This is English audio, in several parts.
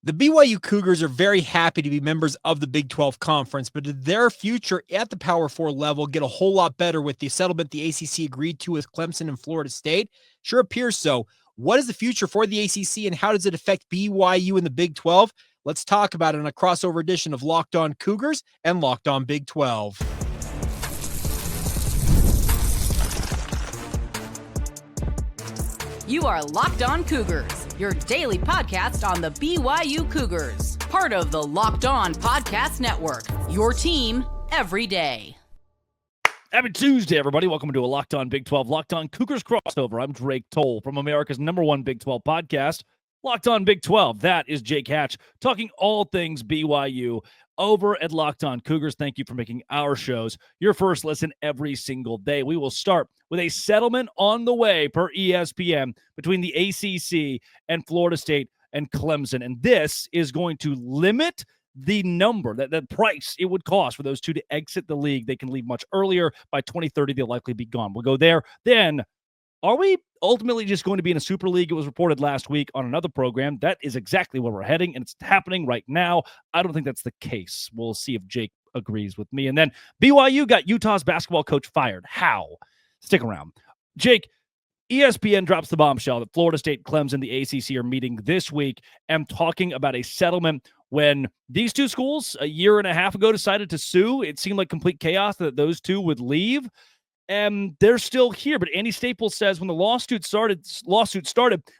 The BYU Cougars are very happy to be members of the Big 12 Conference, but did their future at the Power 4 level get a whole lot better with the settlement the ACC agreed to with Clemson and Florida State? Sure appears so. What is the future for the ACC, and how does it affect BYU in the Big 12? Let's talk about it in a crossover edition of Locked On Cougars and Locked On Big 12. You are Locked On Cougars, your daily podcast on the BYU Cougars, part of the Locked On Podcast Network, your team every day. Happy Tuesday, everybody. Welcome to a Locked On Big 12, Locked On Cougars crossover. I'm Drake Toll from America's #1 Big 12 podcast, Locked On Big 12. That is Jake Hatch talking all things BYU over at Locked On Cougars. Thank you for making our shows your first listen every single day. We will start with a settlement on the way per ESPN between the ACC and Florida State and Clemson. And this is going to limit the number, that price it would cost for those two to exit the league. They can leave much earlier. By 2030, they'll likely be gone. We'll go there. Then, are we ultimately just going to be in a super league? It was reported last week on another program. That is exactly where we're heading, and it's happening right now. I don't think that's the case. We'll see if Jake agrees with me. And then BYU got Utah's basketball coach fired. How? Stick around. Jake, ESPN drops the bombshell that Florida State, Clemson, the ACC are meeting this week and talking about a settlement when these two schools a year and a half ago decided to sue. It seemed like complete chaos that those two would leave. And they're still here. But Andy Staples says when the lawsuit started,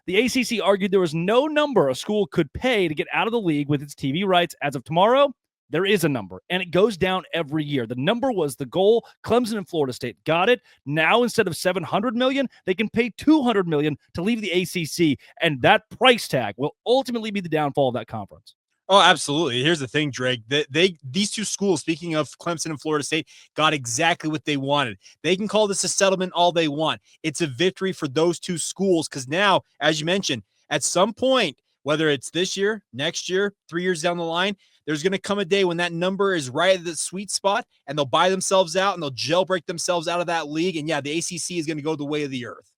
the ACC argued there was no number a school could pay to get out of the league with its TV rights. As of tomorrow, there is a number, and it goes down every year. The number was the goal. Clemson and Florida State got it. Now, instead of $700 million, they can pay $200 million to leave the ACC, and that price tag will ultimately be the downfall of that conference. Oh, absolutely. Here's the thing, Drake. These two schools, speaking of Clemson and Florida State, got exactly what they wanted. They can call this a settlement all they want. It's a victory for those two schools because now, as you mentioned, at some point, whether it's this year, next year, 3 years down the line, there's going to come a day when that number is right at the sweet spot, and they'll buy themselves out, and they'll jailbreak themselves out of that league. And, yeah, the ACC is going to go the way of the earth.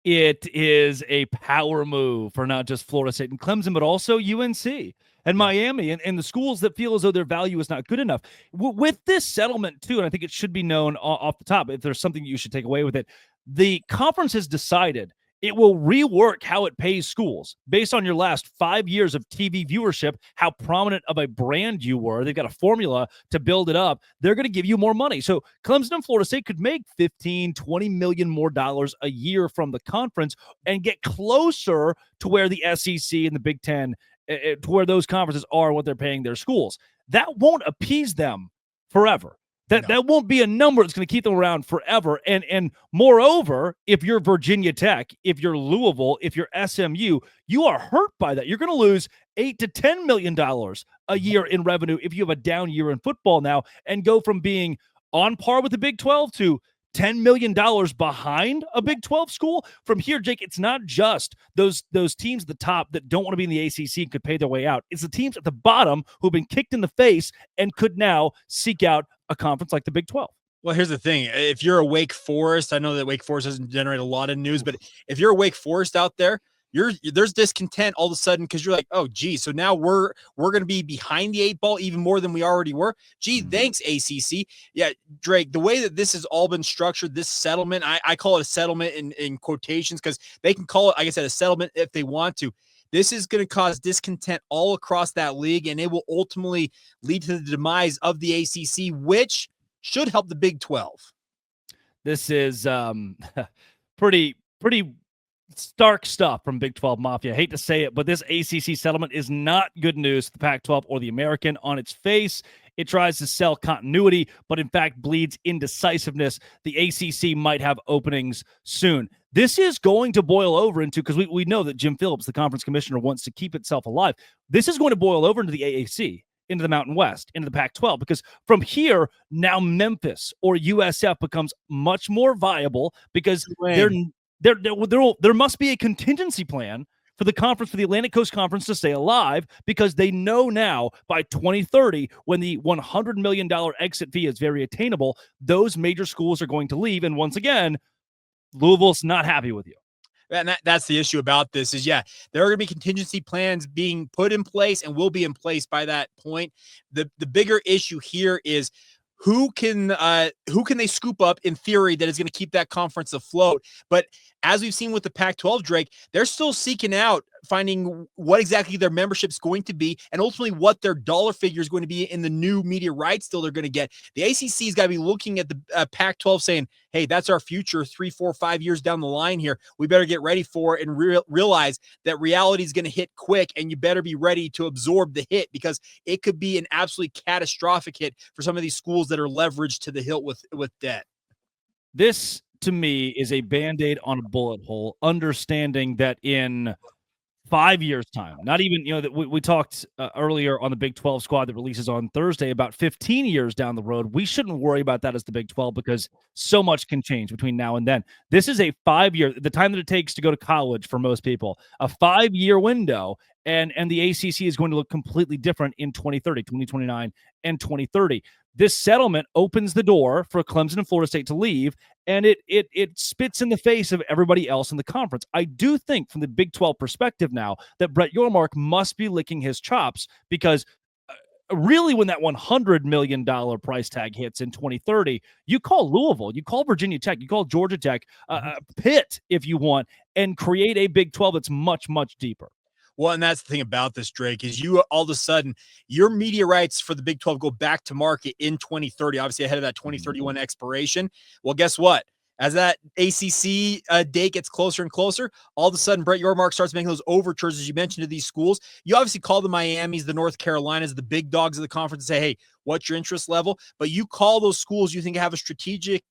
It is a power move for not just Florida State and Clemson, but also UNC and Miami and the schools that feel as though their value is not good enough. With this settlement, too, and I think it should be known off the top, if there's something you should take away with it, the conference has decided it will rework how it pays schools based on your last 5 years of TV viewership, how prominent of a brand you were. They've got a formula to build it up. They're going to give you more money. So Clemson and Florida State could make $15, $20 million more a year from the conference and get closer to where the SEC and the Big Ten, to where those conferences are, what they're paying their schools. That won't appease them forever. That won't be a number that's going to keep them around forever. And moreover, if you're Virginia Tech, if you're Louisville, if you're SMU, you are hurt by that. You're going to lose $8 to $10 million a year in revenue if you have a down year in football now and go from being on par with the Big 12 to $10 million behind a Big 12 school. From here, Jake, it's not just those teams at the top that don't want to be in the ACC and could pay their way out. It's the teams at the bottom who've been kicked in the face and could now seek out a conference like the Big 12. Well, here's the thing. If you're a Wake Forest, I know that Wake Forest doesn't generate a lot of news, but if you're a Wake Forest out there, there's discontent all of a sudden because you're like, oh, gee, so now we're going to be behind the 8 ball even more than we already were. Gee, thanks, ACC. Yeah, Drake, the way that this has all been structured, this settlement, I call it a settlement in quotations because they can call it, like I said, a settlement if they want to. This is going to cause discontent all across that league, and it will ultimately lead to the demise of the ACC, which should help the Big 12. This is pretty stark stuff from Big 12 Mafia. I hate to say it, but this ACC settlement is not good news for the Pac-12 or the American. On its face, it tries to sell continuity, but in fact bleeds indecisiveness. The ACC might have openings soon. This is going to boil over into, because we know that Jim Phillips, the conference commissioner, wants to keep itself alive. This is going to boil over into the AAC, into the Mountain West, into the Pac-12, because from here, now Memphis or USF becomes much more viable because there must be a contingency plan for the conference, for the Atlantic Coast Conference to stay alive, because they know now by 2030, when the $100 million exit fee is very attainable, those major schools are going to leave. And once again, Louisville's not happy with you. And that's the issue about this is, yeah, there are going to be contingency plans being put in place and will be in place by that point. The bigger issue here is who can they scoop up in theory that is going to keep that conference afloat. But as we've seen with the Pac-12, Drake, they're still seeking out finding what exactly their membership is going to be and ultimately what their dollar figure is going to be in the new media rights deal they're going to get. The ACC's got to be looking at the Pac-12 saying, hey, that's our future 3, 4, 5 years down the line here. We better get ready for it and realize that reality is going to hit quick, and you better be ready to absorb the hit because it could be an absolutely catastrophic hit for some of these schools that are leveraged to the hilt with debt. This, to me, is a Band-Aid on a bullet hole, understanding that in 5 years' time, not even, that we talked earlier on the Big 12 squad that releases on Thursday about 15 years down the road. We shouldn't worry about that as the Big 12 because so much can change between now and then. This is a 5-year, the time that it takes to go to college for most people, a 5-year window, and the ACC is going to look completely different in 2030, 2029, and 2030. This settlement opens the door for Clemson and Florida State to leave, and it spits in the face of everybody else in the conference. I do think from the Big 12 perspective now that Brett Yormark must be licking his chops because really when that $100 million price tag hits in 2030, you call Louisville, you call Virginia Tech, you call Georgia Tech, Pitt if you want, and create a Big 12 that's much, much deeper. Well, and that's the thing about this, Drake, is you all of a sudden, your media rights for the Big 12 go back to market in 2030, obviously ahead of that 2031 expiration. Well, guess what? As that ACC date gets closer and closer, all of a sudden, Brett Yormark starts making those overtures, as you mentioned, to these schools. You obviously call the Miamis, the North Carolinas, the big dogs of the conference and say, hey, what's your interest level? But you call those schools you think have a strategic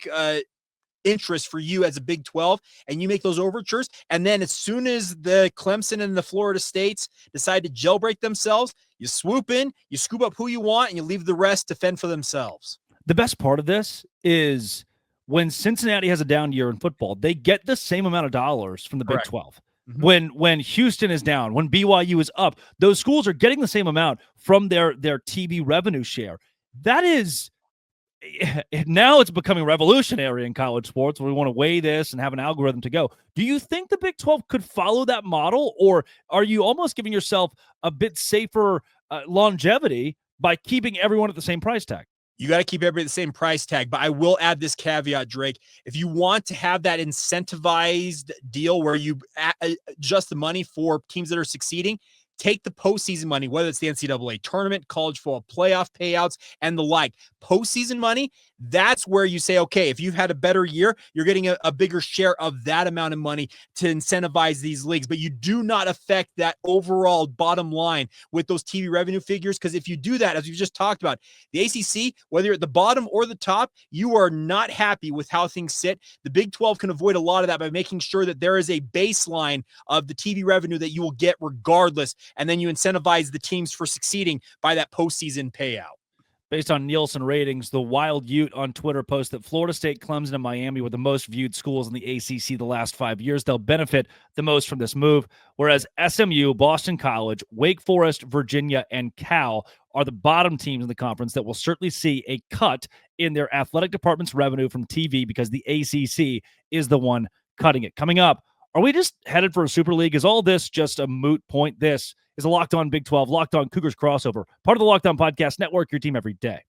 interest for you as a Big 12, and you make those overtures. And then as soon as the Clemson and the Florida States decide to jailbreak themselves, you swoop in, you scoop up who you want, and you leave the rest to fend for themselves. The best part of this is when Cincinnati has a down year in football, they get the same amount of dollars from the Big 12. Mm-hmm. When Houston is down, when BYU is up, those schools are getting the same amount from their TV revenue share. That is, now it's becoming revolutionary in college sports. We want to weigh this and have an algorithm to go. Do you think the Big 12 could follow that model, or are you almost giving yourself a bit safer longevity by keeping everyone at the same price tag? You got to keep everybody at the same price tag, but I will add this caveat, Drake. If you want to have that incentivized deal where you adjust the money for teams that are succeeding, take the postseason money, whether it's the NCAA tournament, college football playoff payouts, and the like. Postseason money, that's where you say, okay, if you've had a better year, you're getting a bigger share of that amount of money to incentivize these leagues. But you do not affect that overall bottom line with those TV revenue figures, because if you do that, as we just talked about, the ACC, whether you're at the bottom or the top, you are not happy with how things sit. The Big 12 can avoid a lot of that by making sure that there is a baseline of the TV revenue that you will get regardless, and then you incentivize the teams for succeeding by that postseason payout. Based on Nielsen ratings, the Wild Ute on Twitter posts that Florida State, Clemson, and Miami were the most viewed schools in the ACC the last 5 years. They'll benefit the most from this move, whereas SMU, Boston College, Wake Forest, Virginia, and Cal are the bottom teams in the conference that will certainly see a cut in their athletic department's revenue from TV because the ACC is the one cutting it. Coming up, are we just headed for a Super League? Is all this just a moot point? This is a Locked On Big 12, Locked On Cougars crossover, part of the Locked On Podcast Network, your team every day.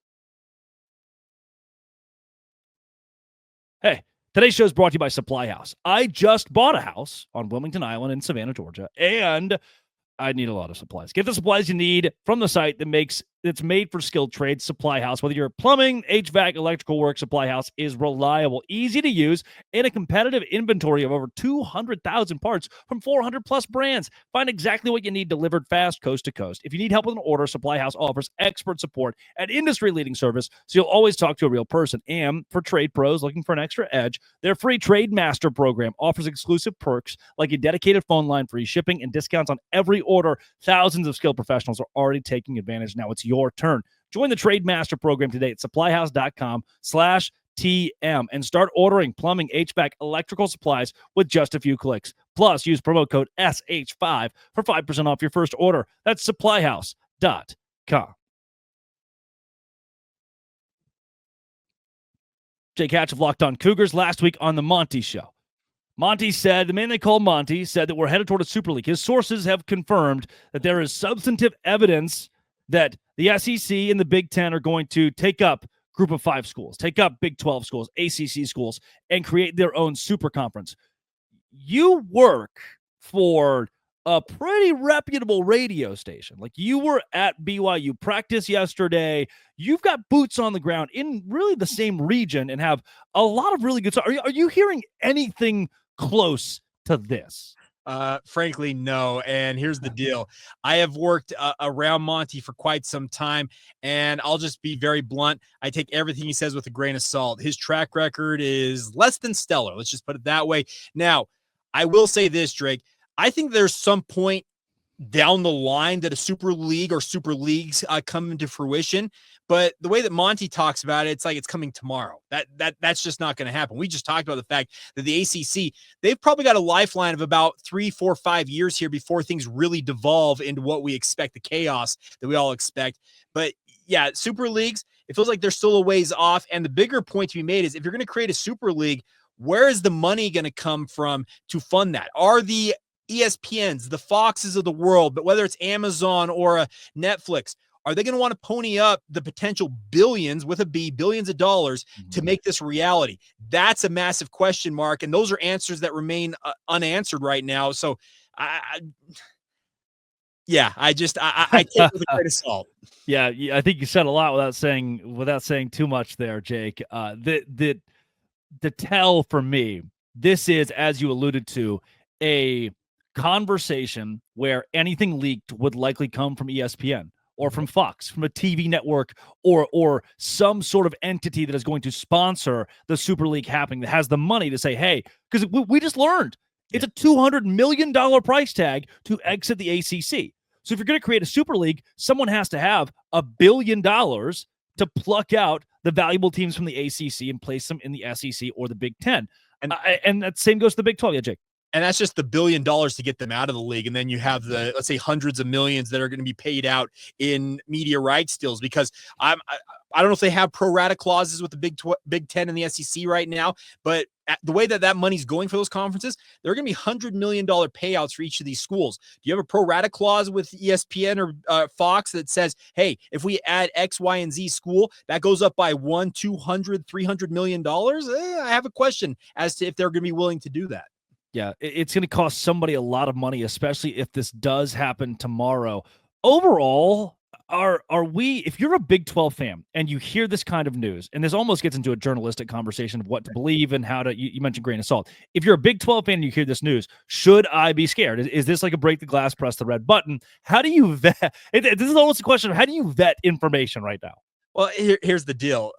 Hey, today's show is brought to you by Supply House. I just bought a house on Wilmington Island in Savannah, Georgia, and I need a lot of supplies. Get the supplies you need from the site that's made for skilled trades. Supply House. Whether you're plumbing, HVAC, electrical work, Supply House is reliable, easy to use, and a competitive inventory of over 200,000 parts from 400 plus brands. Find exactly what you need delivered fast, coast to coast. If you need help with an order, Supply House offers expert support and industry-leading service, so you'll always talk to a real person. And for trade pros looking for an extra edge, their free Trade Master program offers exclusive perks like a dedicated phone line, free shipping, and discounts on every order. Thousands of skilled professionals are already taking advantage. Now it's your turn. Join the Trade Master program today at supplyhouse.com/TM and start ordering plumbing, HVAC, electrical supplies with just a few clicks. Plus, use promo code SH5 for 5% off your first order. That's supplyhouse.com. Jake Hatch of Locked On Cougars last week on the Monty Show. Monty said, the man they call Monty said that we're headed toward a Super League. His sources have confirmed that there is substantive evidence that the SEC and the Big Ten are going to take up Group of Five schools, take up Big 12 schools, ACC schools, and create their own super conference. You work for a pretty reputable radio station. Like, you were at BYU practice yesterday. You've got boots on the ground in really the same region and have a lot of really good stuff. Are you hearing anything close to this? Frankly, no. And here's the deal. I have worked around Monty for quite some time, and I'll just be very blunt. I take everything he says with a grain of salt. His track record is less than stellar. Let's just put it that way. Now, I will say this, Drake. I think there's some point down the line that a super league or super leagues come into fruition. But the way that Monty talks about it, it's like it's coming tomorrow. That's just not going to happen. We just talked about the fact that the ACC, they've probably got a lifeline of about 3, 4, 5 years here before things really devolve into what we expect, the chaos that we all expect. But yeah, super leagues, it feels like they're still a ways off. And the bigger point to be made is, if you're going to create a super league, where is the money going to come from to fund that? Are the ESPNs, the Foxes of the world, but whether it's Amazon or a Netflix, are they going to want to pony up the potential billions with a B, billions of dollars to make this reality? That's a massive question mark. And those are answers that remain unanswered right now. So I take it with a grain of salt. Yeah, I think you said a lot without saying too much there, Jake. The tell for me, this is, as you alluded to, a conversation where anything leaked would likely come from ESPN or from Fox, from a TV network, or some sort of entity that is going to sponsor the Super League happening, that has the money to say, hey, because we just learned it's a $200 million price tag to exit the ACC. So if you're going to create a Super League, someone has to have $1 billion to pluck out the valuable teams from the ACC and place them in the SEC or the Big Ten. And that same goes to the Big 12. Yeah, Jake. And that's just the $1 billion to get them out of the league. And then you have the, let's say, hundreds of millions that are going to be paid out in media rights deals, because I don't know if they have pro rata clauses with the Big Ten and the SEC right now, but the way that money's going for those conferences, there are going to be $100 million payouts for each of these schools. Do you have a pro rata clause with ESPN or Fox that says, hey, if we add X, Y, and Z school, that goes up by $100, $200, $300 million? I have a question as to if they're going to be willing to do that. Yeah, it's going to cost somebody a lot of money, especially if this does happen tomorrow. Overall, are we, if you're a Big 12 fan and you hear this kind of news, and this almost gets into a journalistic conversation of what to believe and how to, you mentioned grain of salt. If you're a Big 12 fan and you hear this news, should I be scared? Is this like a break the glass, press the red button? How do you vet? This is almost a question of how do you vet information right now? Well, here's the deal.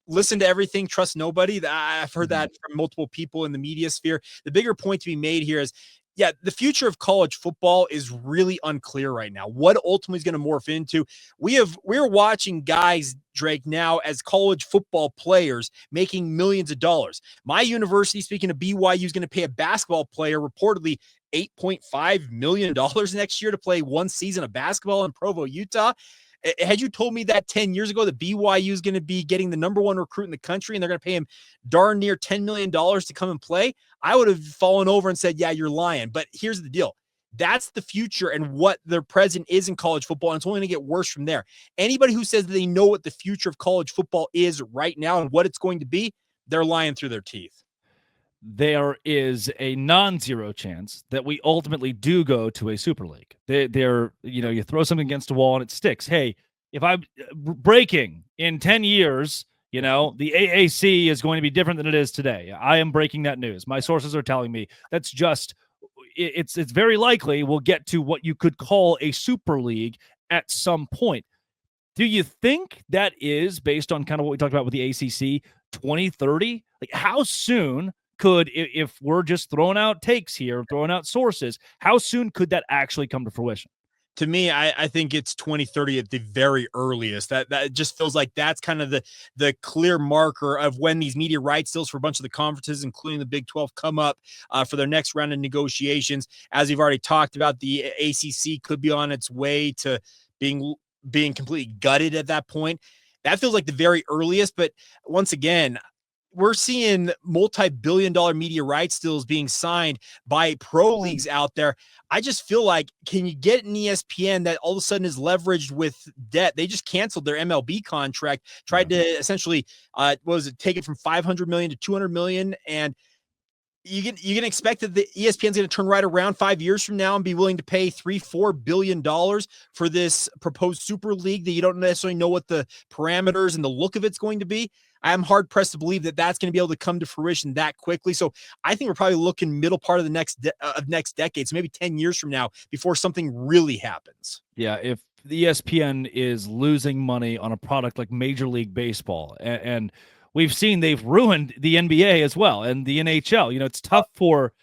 Listen to everything, trust nobody. I've heard that from multiple people in the media sphere. The bigger point to be made here is, yeah, the future of college football is really unclear right now. What ultimately is going to morph into? We're watching guys, Drake, now as college football players making millions of dollars. My university, speaking of BYU, is going to pay a basketball player reportedly $8.5 million next year to play one season of basketball in Provo, Utah. Had you told me that 10 years ago that BYU is going to be getting the number one recruit in the country and they're going to pay him darn near $10 million to come and play, I would have fallen over and said, yeah, you're lying. But here's the deal. That's the future and what their present is in college football, and it's only going to get worse from there. Anybody who says that they know what the future of college football is right now and what it's going to be, they're lying through their teeth. There is a non-zero chance that we ultimately do go to a Super League. You throw something against a wall and it sticks. Hey, if I'm breaking in 10 years, the AAC is going to be different than it is today. I am breaking that news. My sources are telling me that's just, it's very likely we'll get to what you could call a Super League at some point. Do you think that is based on kind of what we talked about with the ACC 2030? Like, how soon could, if we're just throwing out takes here, throwing out sources, how soon could that actually come to fruition? To me, I think it's 2030 at the very earliest. That just feels like that's kind of the clear marker of when these media rights deals for a bunch of the conferences, including the Big 12, come up for their next round of negotiations. As you've already talked about, the ACC could be on its way to being completely gutted at that point. That feels like the very earliest. But once again, we're seeing multi-billion-dollar media rights deals being signed by pro leagues out there. I just feel like, can you get an ESPN that all of a sudden is leveraged with debt? They just canceled their MLB contract, tried to essentially, take it from 500 million to 200 million, and you can expect that the ESPN's going to turn right around 5 years from now and be willing to pay $3-4 billion for this proposed super league that you don't necessarily know what the parameters and the look of it's going to be. I'm hard pressed to believe that that's going to be able to come to fruition that quickly. So I think we're probably looking middle part of the next decade, so maybe 10 years from now before something really happens. Yeah, if the ESPN is losing money on a product like Major League Baseball, and we've seen they've ruined the NBA as well and the NHL. It's tough for.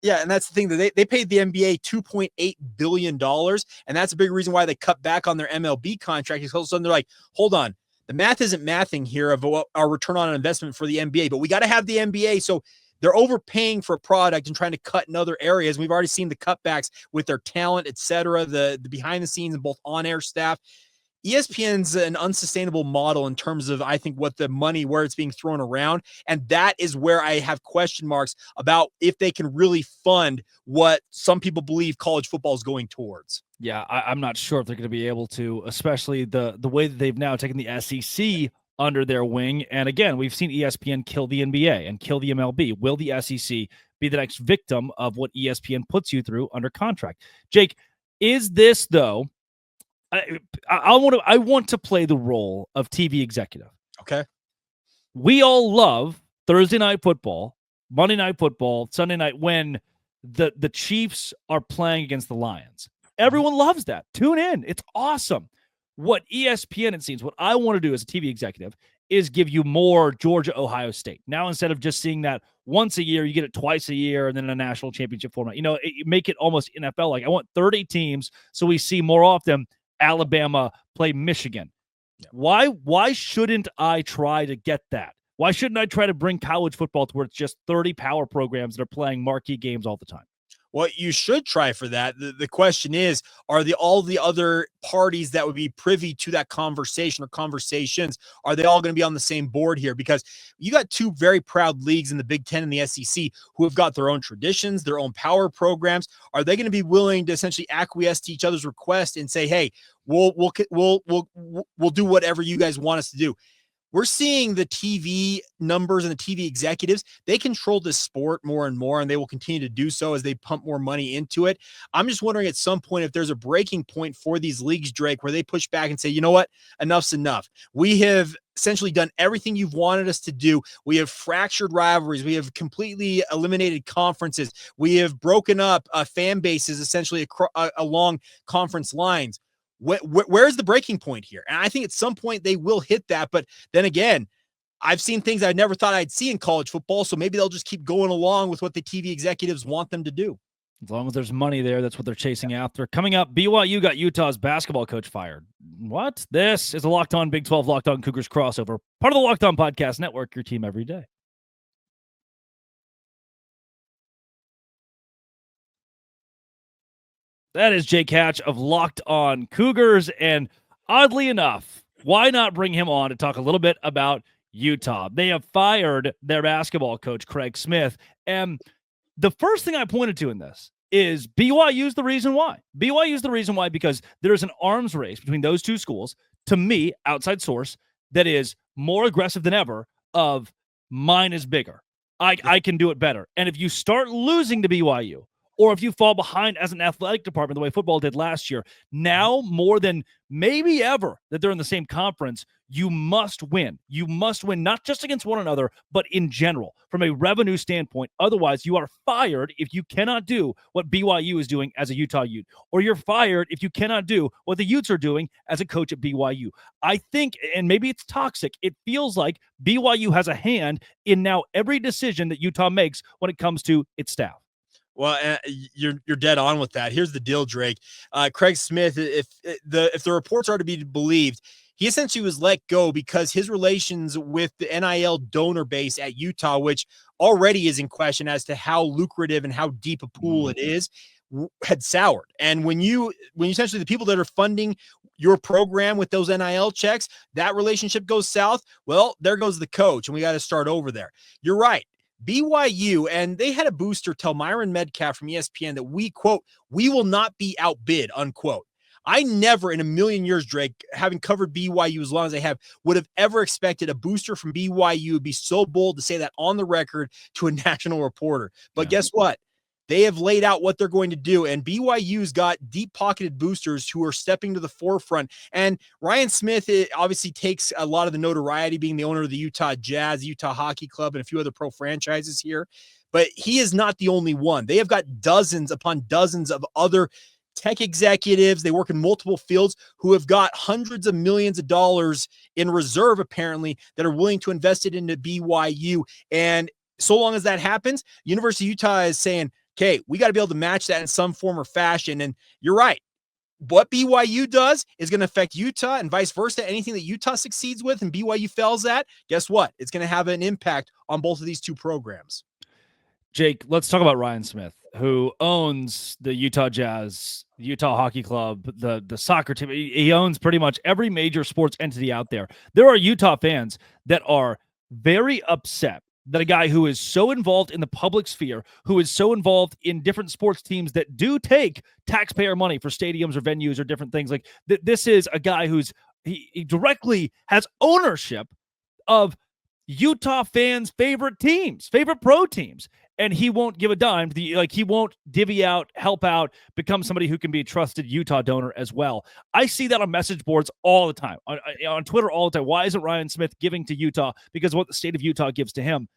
Yeah, and that's the thing, that they paid the NBA $2.8 billion, and that's a big reason why they cut back on their MLB contract. Because all of a sudden they're like, hold on, the math isn't mathing here of our return on investment for the NBA, but we got to have the NBA. So they're overpaying for a product and trying to cut in other areas. We've already seen the cutbacks with their talent, et cetera, the behind the scenes and both on-air staff. ESPN's an unsustainable model in terms of, I think, what the money, where it's being thrown around. And that is where I have question marks about if they can really fund what some people believe college football is going towards. Yeah, I'm not sure if they're going to be able to, especially the way that they've now taken the SEC under their wing. And again, we've seen ESPN kill the NBA and kill the MLB. Will the SEC be the next victim of what ESPN puts you through under contract? Jake, is this, though, I want to play the role of TV executive. Okay. We all love Thursday night football, Monday night football, Sunday night when the Chiefs are playing against the Lions. Everyone loves that. Tune in. It's awesome. What ESPN, it seems, what I want to do as a TV executive is give you more Georgia, Ohio State. Now, instead of just seeing that once a year, you get it twice a year and then a national championship format. Make it almost NFL-like. I want 30 teams so we see more often Alabama play Michigan. Yeah. Why shouldn't I try to get that? Why shouldn't I try to bring college football to where it's just 30 power programs that are playing marquee games all the time? Well, you should try for that. The question is, are all the other parties that would be privy to that conversation or conversations, are they all going to be on the same board here? Because you got two very proud leagues in the Big Ten and the SEC who have got their own traditions, their own power programs. Are they going to be willing to essentially acquiesce to each other's request and say, hey, we'll do whatever you guys want us to do? We're seeing the TV numbers and the TV executives, they control this sport more and more, and they will continue to do so as they pump more money into it. I'm just wondering at some point if there's a breaking point for these leagues, Drake, where they push back and say, you know what, enough's enough. We have essentially done everything you've wanted us to do. We have fractured rivalries. We have completely eliminated conferences. We have broken up fan bases essentially along conference lines. Where's the breaking point here? And I think at some point they will hit that. But then again, I've seen things I never thought I'd see in college football. So maybe they'll just keep going along with what the TV executives want them to do. As long as there's money there, that's what they're chasing after. Coming up, BYU got Utah's basketball coach fired. What? This is a Locked On Big 12 Locked On Cougars crossover, part of the Locked On Podcast Network, your team every day. That is Jake Hatch of Locked On Cougars, and oddly enough, why not bring him on to talk a little bit about Utah? They have fired their basketball coach, Craig Smith, and the first thing I pointed to in this is BYU's the reason why. BYU's the reason why because there's an arms race between those two schools, to me, outside source, that is more aggressive than ever of mine is bigger. I can do it better. And if you start losing to BYU, or if you fall behind as an athletic department the way football did last year, now more than maybe ever that they're in the same conference, you must win. You must win, not just against one another, but in general, from a revenue standpoint. Otherwise, you are fired if you cannot do what BYU is doing as a Utah Ute, or you're fired if you cannot do what the Utes are doing as a coach at BYU. I think, and maybe it's toxic, it feels like BYU has a hand in now every decision that Utah makes when it comes to its staff. Well, you're dead on with that. Here's the deal, Drake. Craig Smith, if the reports are to be believed, he essentially was let go because his relations with the NIL donor base at Utah, which already is in question as to how lucrative and how deep a pool it is, had soured. And when you essentially the people that are funding your program with those NIL checks, that relationship goes south, well, there goes the coach, and we got to start over there. You're right. BYU, and they had a booster tell Myron Medcalf from ESPN that we, quote, we will not be outbid, unquote. I never in a million years, Drake, having covered BYU as long as I have, would have ever expected a booster from BYU would be so bold to say that on the record to a national reporter. But guess what? They have laid out what they're going to do, and BYU's got deep-pocketed boosters who are stepping to the forefront. And Ryan Smith obviously takes a lot of the notoriety being the owner of the Utah Jazz, Utah Hockey Club, and a few other pro franchises here. But he is not the only one. They have got dozens upon dozens of other tech executives. They work in multiple fields who have got hundreds of millions of dollars in reserve, apparently, that are willing to invest it into BYU. And so long as that happens, University of Utah is saying, okay, we got to be able to match that in some form or fashion. And you're right. What BYU does is going to affect Utah and vice versa. Anything that Utah succeeds with and BYU fails at, guess what? It's going to have an impact on both of these two programs. Jake, let's talk about Ryan Smith, who owns the Utah Jazz, the Utah Hockey Club, the soccer team. He owns pretty much every major sports entity out there. There are Utah fans that are very upset that a guy who is so involved in the public sphere, who is so involved in different sports teams that do take taxpayer money for stadiums or venues or different things, like this is a guy who's he directly has ownership of Utah fans' favorite teams, favorite pro teams, and he won't give a dime. He won't divvy out, help out, become somebody who can be a trusted Utah donor as well. I see that on message boards all the time, on Twitter all the time. Why isn't Ryan Smith giving to Utah? Because of what the state of Utah gives to him.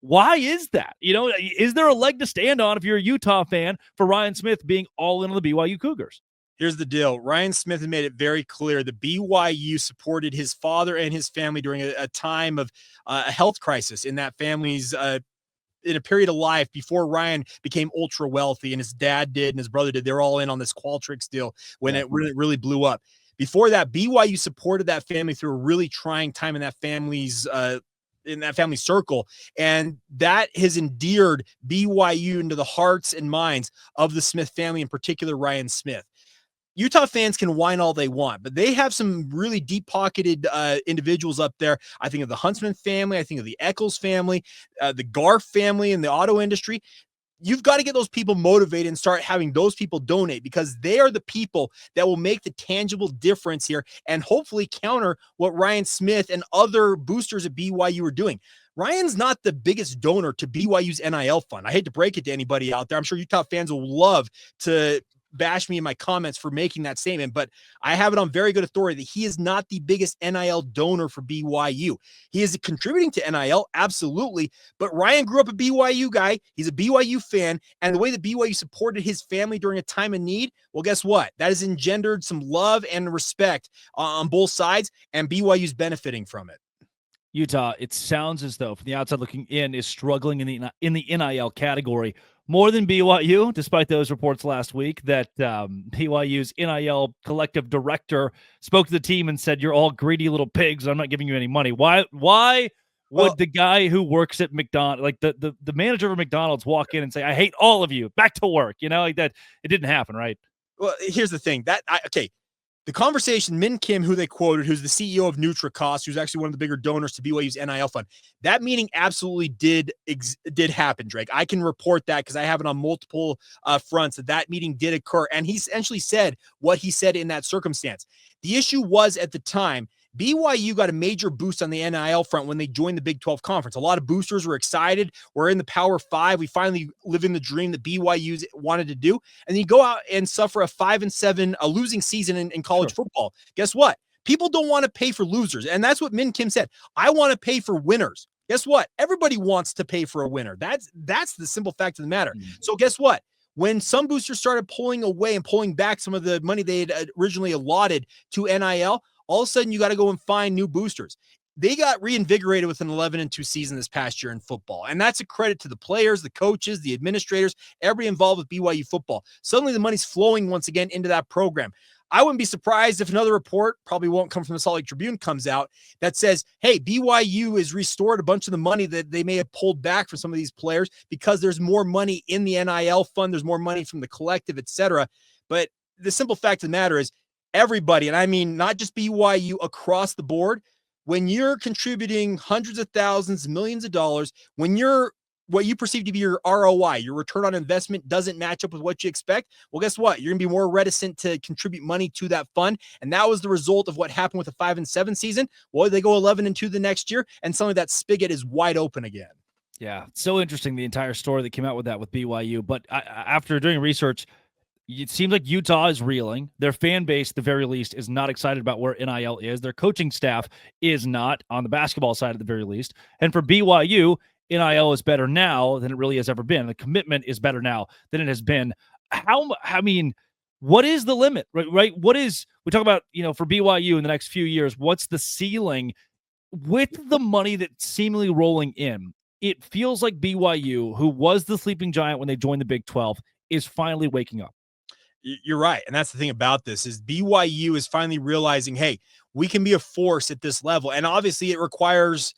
Why is that? Is there a leg to stand on if you're a Utah fan for Ryan Smith being all in on the BYU Cougars? Here's the deal. Ryan Smith has made it very clear that BYU supported his father and his family during a time of a health crisis in that family's in a period of life before Ryan became ultra wealthy, and his dad did and his brother did. They're all in on this Qualtrics deal when it really blew up. Before that, BYU supported that family through a really trying time in that family's circle, and that has endeared BYU into the hearts and minds of the Smith family, in particular Ryan Smith. Utah fans can whine all they want, but they have some really deep-pocketed individuals up there. I think of the Huntsman family. I think of the Eccles family, the Garf family in the auto industry. You've got to get those people motivated and start having those people donate, because they are the people that will make the tangible difference here and hopefully counter what Ryan Smith and other boosters at BYU are doing. Ryan's not the biggest donor to BYU's NIL fund. I hate to break it to anybody out there. I'm sure Utah fans will love to bash me in my comments for making that statement, but I have it on very good authority that he is not the biggest NIL donor for BYU. He is contributing to NIL, absolutely, but Ryan grew up a BYU guy. He's a BYU fan, and the way that BYU supported his family during a time of need, well, guess what? That has engendered some love and respect on both sides, and BYU's benefiting from it. Utah, it sounds as though, from the outside looking in, is struggling in the NIL category more than BYU, despite those reports last week that BYU's NIL collective director spoke to the team and said, "You're all greedy little pigs. I'm not giving you any money." Why would the guy who works at McDonald's, like the manager of McDonald's, walk in and say, "I hate all of you, back to work"? Like that. It didn't happen, right? Well, here's the thing. The conversation, Min Kim, who they quoted, who's the CEO of NutriCost, who's actually one of the bigger donors to BYU's NIL fund, that meeting absolutely did happen, Drake. I can report that because I have it on multiple fronts that meeting did occur. And he essentially said what he said in that circumstance. The issue was, at the time, BYU got a major boost on the NIL front when they joined the Big 12 Conference. A lot of boosters were excited. We're in the Power 5. We finally live in the dream that BYU wanted to do. And then you go out and suffer a 5-7, a losing season in college football. Guess what? People don't want to pay for losers. And that's what Min Kim said. I want to pay for winners. Guess what? Everybody wants to pay for a winner. That's the simple fact of the matter. So guess what? When some boosters started pulling away and pulling back some of the money they had originally allotted to NIL, all of a sudden you got to go and find new boosters. They got reinvigorated with an 11-2 season this past year in football. And that's a credit to the players, the coaches, the administrators, everybody involved with BYU football. Suddenly the money's flowing once again into that program. I wouldn't be surprised if another report, probably won't come from the Salt Lake Tribune, comes out that says, hey, BYU has restored a bunch of the money that they may have pulled back from some of these players because there's more money in the NIL fund, there's more money from the collective, etc. But the simple fact of the matter is everybody, and I mean not just BYU, across the board, when you're contributing hundreds of thousands, millions of dollars, when what you perceive to be your ROI, your return on investment, doesn't match up with what you expect, well, guess what? You're going to be more reticent to contribute money to that fund. And that was the result of what happened with the 5-7 season. Well, they go 11-2 the next year, and suddenly that spigot is wide open again. Yeah, so interesting, the entire story that came out with that with BYU. But after doing research, it seems like Utah is reeling. Their fan base, at the very least, is not excited about where NIL is. Their coaching staff is not, on the basketball side at the very least. And for BYU, NIL is better now than it really has ever been. The commitment is better now than it has been. What is the limit, right? We talk about, for BYU in the next few years, what's the ceiling with the money that's seemingly rolling in? It feels like BYU, who was the sleeping giant when they joined the Big 12, is finally waking up. You're right. And that's the thing about this is BYU is finally realizing, hey, we can be a force at this level. And obviously it requires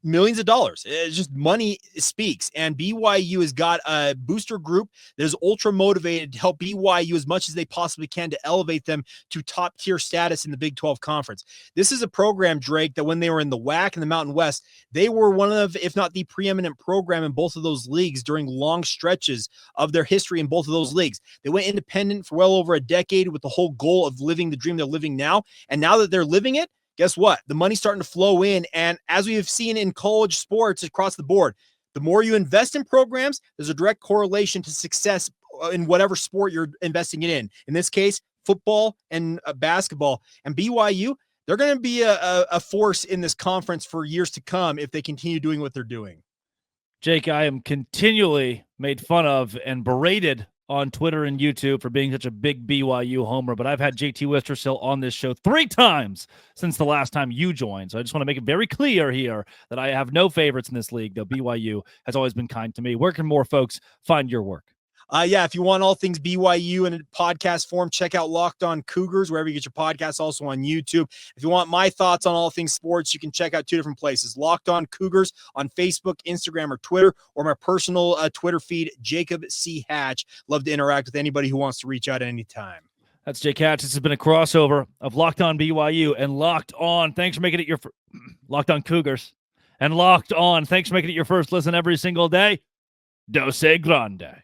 millions of dollars. It's just money speaks. And BYU has got a booster group that is ultra motivated to help BYU as much as they possibly can to elevate them to top tier status in the Big 12 conference. This is a program, Drake, that when they were in the WAC and the Mountain West, they were one of, if not the preeminent program in both of those leagues during long stretches of their history in both of those leagues. They went independent for well over a decade with the whole goal of living the dream they're living now. And now that they're living it, guess what? The money's starting to flow in. And as we have seen in college sports across the board, the more you invest in programs, there's a direct correlation to success in whatever sport you're investing it in. In this case, football and basketball. And BYU, they're going to be a force in this conference for years to come if they continue doing what they're doing. Jake, I am continually made fun of and berated on Twitter and YouTube for being such a big BYU homer, but I've had JT Wistersill on this show 3 times since the last time you joined. So I just want to make it very clear here that I have no favorites in this league, though BYU has always been kind to me. Where can more folks find your work? If you want all things BYU in a podcast form, check out Locked On Cougars, wherever you get your podcasts, also on YouTube. If you want my thoughts on all things sports, you can check out 2 different places, Locked On Cougars on Facebook, Instagram, or Twitter, or my personal Twitter feed, Jacob C. Hatch. Love to interact with anybody who wants to reach out at any time. That's Jake Hatch. This has been a crossover of Locked On BYU and Locked On. Thanks for making it your Locked On Cougars and Locked On. Thanks for making it your first listen every single day. Dose Grande.